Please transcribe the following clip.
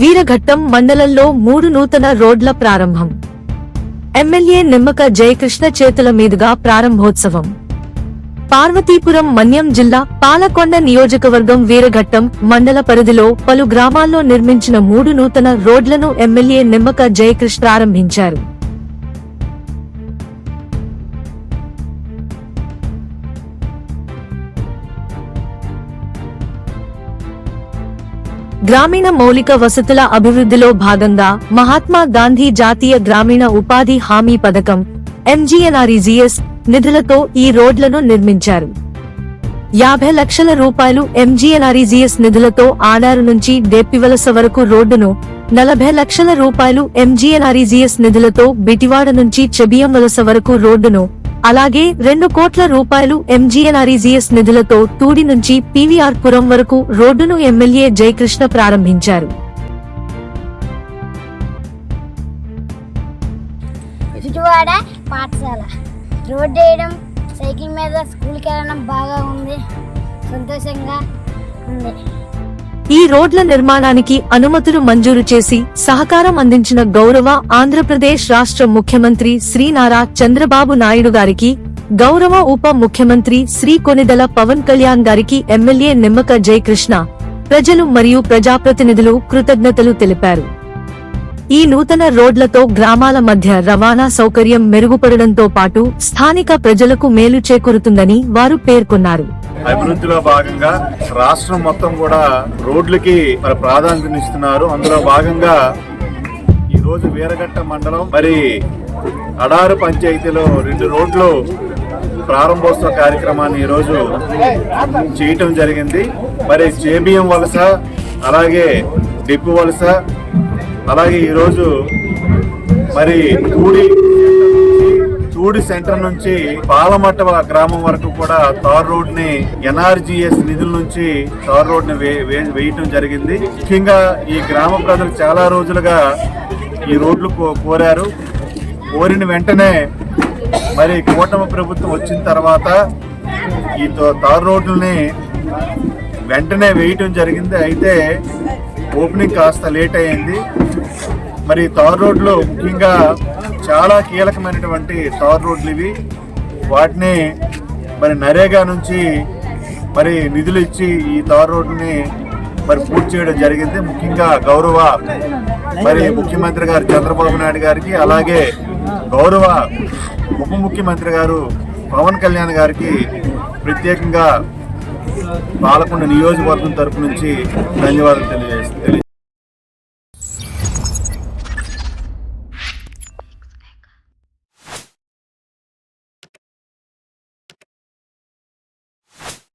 వీరఘట్టం మండలంలో 3 నూతన రోడ్ల ప్రారంభం. ఎమ్మెల్యే నిమ్మక జయకృష్ణ చేతుల మీదుగా ప్రారంభోత్సవం. పార్వతీపురం మన్యం జిల్లా పాలకొండ నియోజకవర్గం వీరఘట్టం మండల పరిధిలో పలు గ్రామాల్లో నిర్మించిన 3 నూతన రోడ్లను ఎమ్మెల్యే నిమ్మక జయకృష్ణ ప్రారంభించారు. గ్రామీణ మౌలిక వసతుల అభివృద్ధిలో భాగంగా మహాత్మా గాంధీ జాతీయ గ్రామీణ ఉపాధి హామీ పథకం MGNREGS నిధులతో ఈ రోడ్లను నిర్మించారు. 50 లక్షల రూపాయలు MGNREGS నిధులతో ఆడారు నుంచి డెప్పివలస వరకు రోడ్డును, 40 లక్షల రూపాయలు MGNREGS నిధులతో బిటివాడ నుంచి చెబియంవలస వరకు రోడ్డును, అలాగే 2 కోట్ల రూపాయలు MGNREGS నిధులతో తూడి నుంచి PVR పురం వరకు రోడ్డును ఎమ్మెల్యే జయకృష్ణ ప్రారంభించారు. బిటివాడ పాఠశాల రోడ్డు వేయడం, సైకిల్ మీద స్కూల్కి వెళ్ళడం బాగా ఉంది, సంతోషంగా ఉంది. ఈ రోడ్ల నిర్మాణానికి అనుమతులు మంజూరు చేసి సహకారం అందించిన గౌరవ ఆంధ్రప్రదేశ్ రాష్ట్ర ముఖ్యమంత్రి శ్రీ నారా చంద్రబాబు నాయుడు గారికి, గౌరవ ఉప ముఖ్యమంత్రి శ్రీ కొనిదెల పవన్ కళ్యాణ్ గారికి ఎమ్మెల్యే నిమ్మక జయకృష్ణ, ప్రజలు మరియు ప్రజాప్రతినిధులు కృతజ్ఞతలు తెలిపారు. ఈ నూతన రోడ్లతో గ్రామాల మధ్య రవాణా సౌకర్యం మెరుగుపడడంతో పాటు స్థానిక ప్రజలకు మేలు చేకూరుతుందని వారు పేర్కొన్నారు. అభివృద్ధిలో భాగంగా రాష్ట్రం మొత్తం కూడా రోడ్లకి ప్రాధాన్యతనిస్తున్నారు. అందులో భాగంగా ఈ రోజు వీరఘట్టం మండలం అడారు పంచాయతీలో 2 రోడ్లు ప్రారంభోత్సవ కార్యక్రమాన్ని ఈ రోజు చేయటం జరిగింది. చేబియం వలస, అలాగే డిప్పు వలస, అలాగే ఈరోజు తూడి సెంటర్ నుంచి పాలమట్ట గ్రామం వరకు కూడా తార్ రోడ్ ని NRGS నిధుల నుంచి తార్ రోడ్ ని వేయటం జరిగింది. ముఖ్యంగా ఈ గ్రామ ప్రజలు చాలా రోజులుగా ఈ రోడ్లు కోరారు. కోరిన వెంటనే కూటమి ప్రభుత్వం వచ్చిన తర్వాత ఈ తార్ రోడ్లని వెంటనే వేయటం జరిగింది. అయితే ఓపెనింగ్ కాస్త లేట్ అయింది. తార్ రోడ్లు ముఖ్యంగా చాలా కీలకమైనటువంటి తార్ రోడ్లు ఇవి. వాటిని నరేగా నుంచి నిధులు ఇచ్చి ఈ తార్ రోడ్ని పూర్తి చేయడం జరిగింది. ముఖ్యంగా గౌరవ ముఖ్యమంత్రి గారు చంద్రబాబు నాయుడు గారికి, అలాగే గౌరవ ఉప ముఖ్యమంత్రి గారు పవన్ కళ్యాణ్ గారికి ప్రత్యేకంగా పాలకొండ నియోజకవర్గం తరపు నుంచి ధన్యవాదాలు తెలియజేస్తాను.